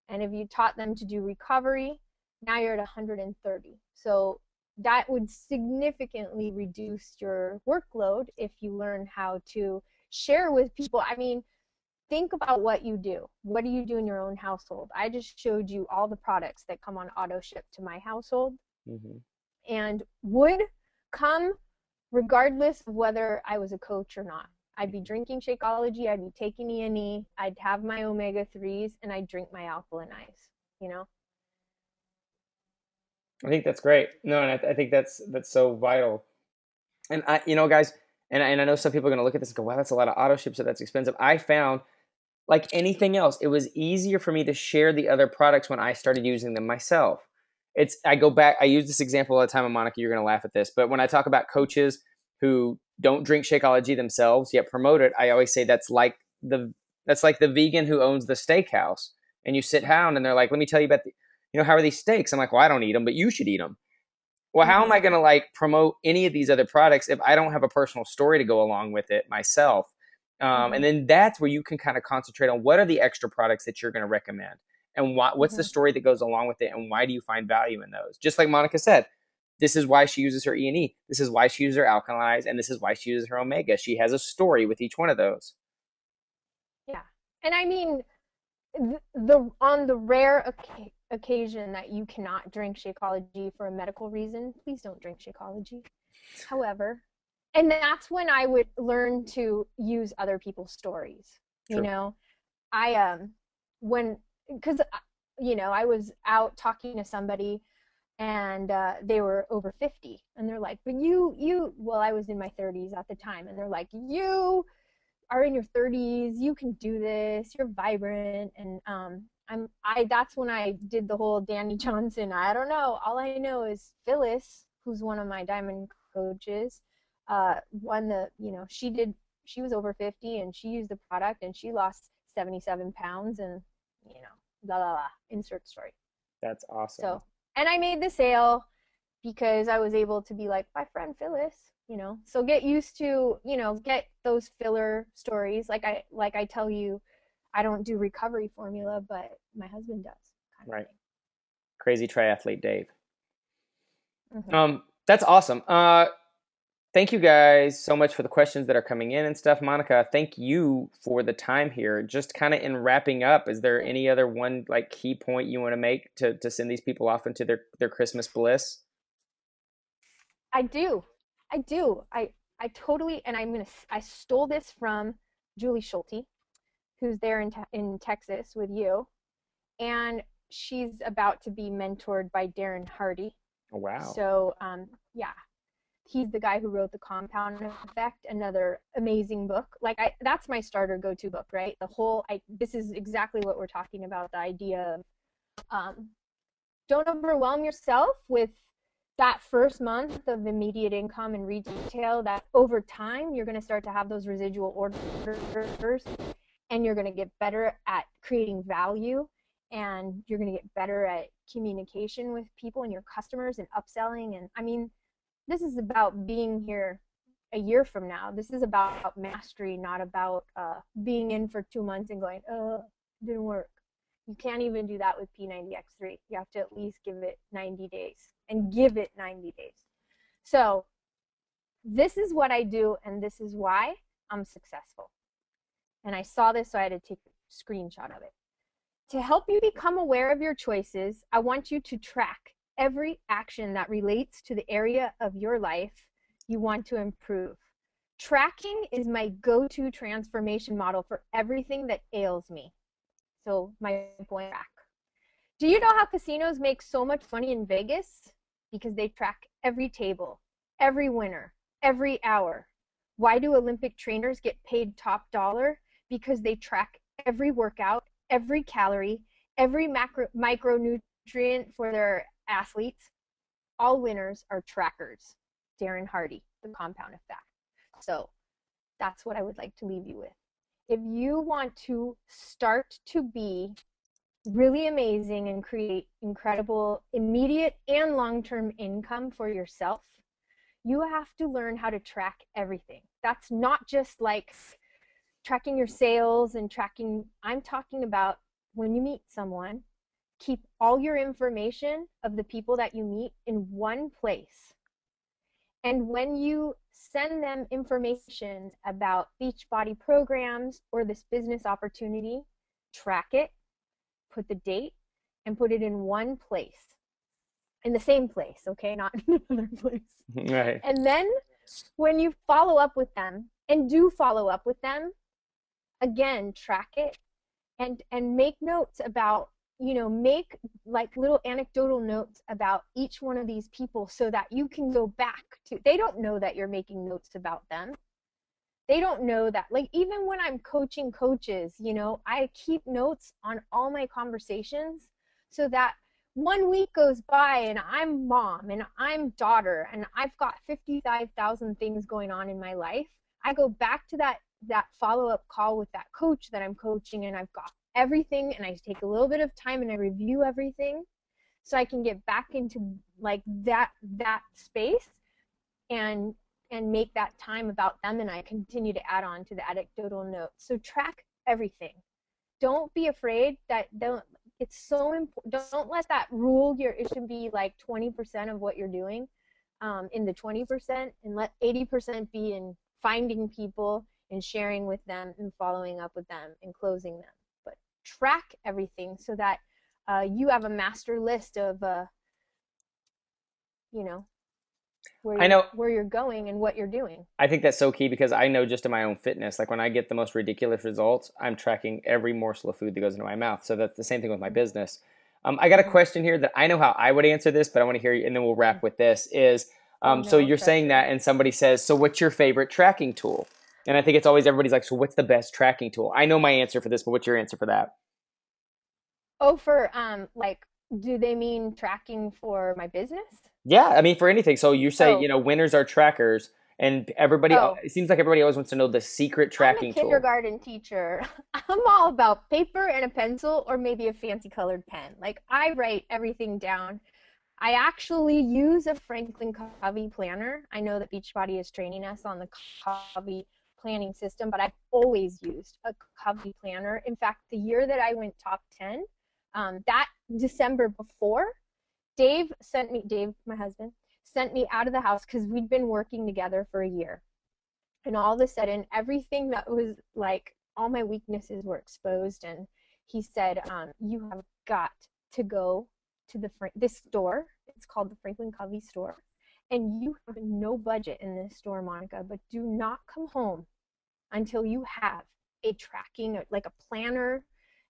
And if you taught them to do recovery, now you're at 130. So that would significantly reduce your workload if you learn how to share with people. I mean, think about what you do. What do you do in your own household? I just showed you all the products that come on auto ship to my household, and would come regardless of whether I was a coach or not. I'd be drinking Shakeology, I'd be taking E&E, I'd have my omega-3s, and I'd drink my alkaline ice, I think that's great. No, and I think that's so vital. And guys, and I know some people are going to look at this and go, wow, that's a lot of auto ships, so that's expensive. I found, like anything else, it was easier for me to share the other products when I started using them myself. I go back, I use this example all the time, and Monica, you're going to laugh at this, but when I talk about coaches who don't drink Shakeology themselves yet promote it, I always say that's like the vegan who owns the steakhouse, and you sit down and they're like, let me tell you about how are these steaks? I'm like, well, I don't eat them, but you should eat them. Well, how am I going to like promote any of these other products if I don't have a personal story to go along with it myself? And then that's where you can kind of concentrate on what are the extra products that you're going to recommend, and what's the story that goes along with it, and why do you find value in those? Just like Monica said, this is why she uses her E&E. This is why she uses her alkalize, and this is why she uses her omega. She has a story with each one of those. Yeah, and I mean, on the rare occasion that you cannot drink Shakeology for a medical reason, please don't drink Shakeology. However, and that's when I would learn to use other people's stories. True. Because I was out talking to somebody and they were over 50 and they're like, but well, I was in my 30s at the time, and they're like, you are in your 30s, you can do this, you're vibrant. And that's when I did the whole Danny Johnson, I don't know, all I know is Phyllis, who's one of my diamond coaches, she was over 50 and she used the product and she lost 77 pounds and blah blah blah, insert story. That's awesome. So, and I made the sale because I was able to be like, my friend Phyllis, so get used to, get those filler stories. Like I tell you, I don't do recovery formula, but my husband does. Right. Crazy triathlete Dave. That's awesome. thank you guys so much for the questions that are coming in and stuff. Monica, thank you for the time here. Just kind of in wrapping up, is there any other one like key point you want to make to send these people off into their Christmas bliss? I do. I do. I totally, and I stole this from Julie Schulte, who's there in Texas with you, and she's about to be mentored by Darren Hardy. Oh, wow. So, yeah, he's the guy who wrote The Compound Effect, another amazing book. Like that's my starter go-to book, right? This is exactly what we're talking about, the idea of don't overwhelm yourself with that first month of immediate income in retail. That over time you're going to start to have those residual orders, and you're going to get better at creating value, and you're going to get better at communication with people and your customers and upselling. And I mean, this is about being here a year from now. This is about mastery, not about being in for 2 months and going, oh, didn't work. You can't even do that with P90X3. You have to at least give it 90 days and give it 90 days. So this is what I do, and this is why I'm successful. And I saw this, so I had to take a screenshot of it. To help you become aware of your choices, I want you to track every action that relates to the area of your life you want to improve. Tracking is my go-to transformation model for everything that ails me. So my point back. Do you know how casinos make so much money in Vegas? Because they track every table, every winner, every hour. Why do Olympic trainers get paid top dollar? Because they track every workout, every calorie, every micronutrient for their athletes. All winners are trackers. Darren Hardy, The Compound Effect. So that's what I would like to leave you with. If you want to start to be really amazing and create incredible immediate and long-term income for yourself, you have to learn how to track everything. That's not just like tracking your sales and tracking. I'm talking about when you meet someone, keep all your information of the people that you meet in one place. And when you send them information about Beachbody programs or this business opportunity, track it, put the date, and put it in one place, in the same place, okay? Not in another place. Right. And then when you follow up with them, and do follow up with them, again, track it and make notes about, make like little anecdotal notes about each one of these people so that you can go back to, they don't know that you're making notes about them. They don't know that. Like, even when I'm coaching coaches, I keep notes on all my conversations so that 1 week goes by and I'm mom and I'm daughter and I've got 55,000 things going on in my life. I go back to that follow-up call with that coach that I'm coaching, and I've got everything, and I take a little bit of time and I review everything so I can get back into like that space and make that time about them, and I continue to add on to the anecdotal notes. So track everything. Don't be afraid that it's so important. Don't let that rule it should be like 20% of what you're doing in the 20%, and let 80% be in finding people and sharing with them and following up with them and closing them. But track everything so that you have a master list of I know. where you're going and what you're doing. I think that's so key because I know just in my own fitness, like when I get the most ridiculous results, I'm tracking every morsel of food that goes into my mouth. So that's the same thing with my business. I got a question here that I know how I would answer this, but I want to hear you, and then we'll wrap with this. So No you're saying pressure. that, and somebody says, "So what's your favorite tracking tool?" And I think it's always everybody's like, "So what's the best tracking tool?" I know my answer for this, but what's your answer for that? Oh, for like, do they mean tracking for my business? Yeah, I mean for anything. So you say, Oh, winners are trackers, and everybody. oh, It seems like everybody always wants to know the secret I'm a tracking tool. kindergarten teacher. I'm all about paper and a pencil, or maybe a fancy colored pen. Like, I write everything down. I actually use a Franklin Covey planner. I know that Beachbody is training us on the Covey planning system, but I've always used a Covey planner. In fact, the year that I went top 10, that December before, Dave, my husband, sent me out of the house because we'd been working together for a year. And all of a sudden, everything that was like all my weaknesses were exposed. And he said, "You have got to go to this store. It's called the Franklin Covey store, and you have no budget in this store, Monica. But do not come home until you have a tracking, like a planner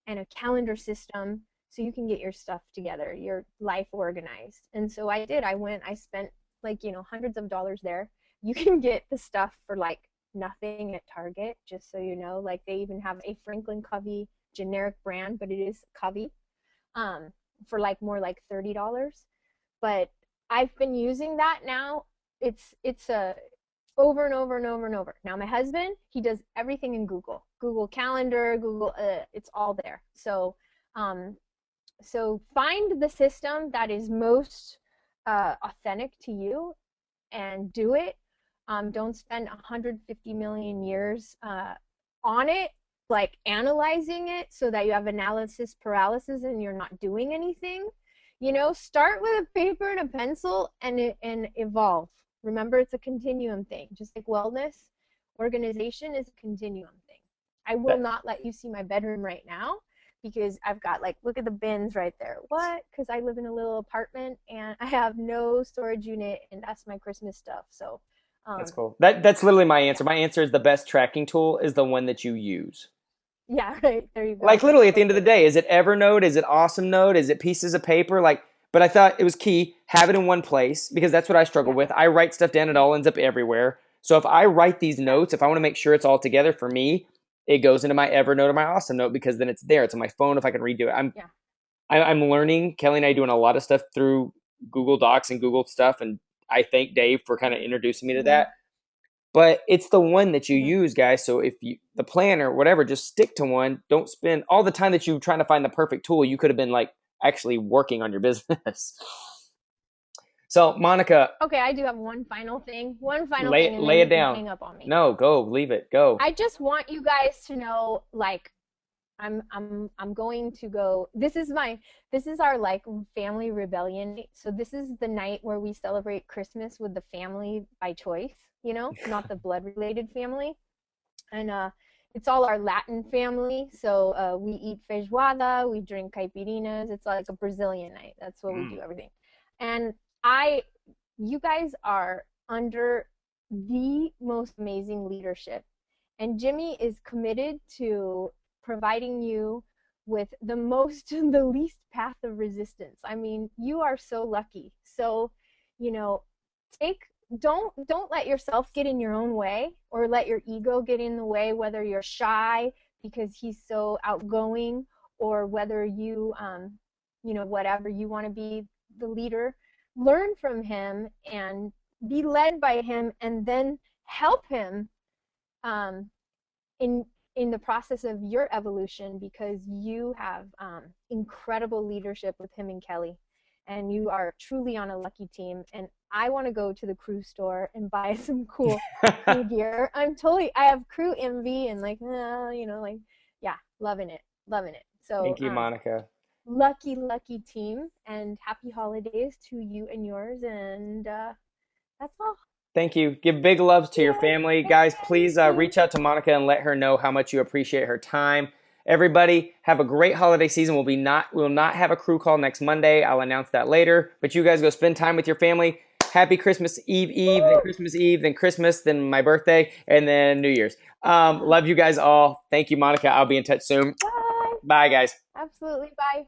and a calendar system, so you can get your stuff together, your life organized." And so I did. I went. I spent like hundreds of dollars there. You can get the stuff for like nothing at Target, just so you know. Like they even have a Franklin Covey generic brand, but it is Covey, for like more like $30. But I've been using that now. It's a over and over and over and over. Now my husband, he does everything in Google Calendar, Google, it's all there. So find the system that is most authentic to you and do it. Don't spend 150 million years on it, like analyzing it so that you have analysis paralysis and you're not doing anything. Start with a paper and a pencil and evolve. Remember, it's a continuum thing. Just like wellness, organization is a continuum thing. I will not let you see my bedroom right now because I've got like, look at the bins right there. What? Because I live in a little apartment and I have no storage unit, and that's my Christmas stuff. So That's cool. That's literally my answer. Yeah. My answer is the best tracking tool is the one that you use. Yeah, right. There you go. Like literally at the end of the day, is it Evernote? Is it Awesome Note? Is it pieces of paper? Like, but I thought it was key, have it in one place because that's what I struggle with. I write stuff down, it all ends up everywhere. So if I write these notes, if I want to make sure it's all together for me, it goes into my Evernote or my Awesome Note because then it's there. It's on my phone if I can redo it. I'm learning. Kelly and I doing a lot of stuff through Google Docs and Google stuff, and I thank Dave for kind of introducing me to that. But it's the one that you use, guys. So if you, the planner, whatever, just stick to one. Don't spend all the time that you trying to find the perfect tool. You could have been like actually working on your business. So Monica, Okay, I do have one final thing. One final lay thing, and then lay you it can down. hang up on me. No, go, leave it, go. I just want you guys to know, like, I'm going to go. This is our like family rebellion. So this is the night where we celebrate Christmas with the family by choice, not the blood related family. And it's all our Latin family. So we eat feijoada, we drink caipirinhas. It's like a Brazilian night. That's what we do, everything. And you guys are under the most amazing leadership. And Jimmy is committed to providing you with the least path of resistance. I mean, you are so lucky. So, you know, take don't let yourself get in your own way or let your ego get in the way, whether you're shy because he's so outgoing, or whether whatever, you want to be the leader. Learn from him and be led by him, and then help him um, in the process of your evolution, because you have incredible leadership with him and Kelly, and you are truly on a lucky team. And I want to go to the crew store and buy some cool crew gear. I have crew envy and yeah, loving it. So Thank you, Monica. lucky team, and happy holidays to you and yours. And that's all. Thank you. Give big loves to your Yeah, family. Guys, please thank you. reach out to Monica and let her know how much you appreciate her time. Everybody, have a great holiday season. We'll not have a crew call next Monday. I'll announce that later. But you guys go spend time with your family. Happy Christmas Eve, then Christmas Eve, then Christmas, then my birthday, and then New Year's. Love you guys all. Thank you, Monica. I'll be in touch soon. Bye. Bye, guys. Absolutely. Bye.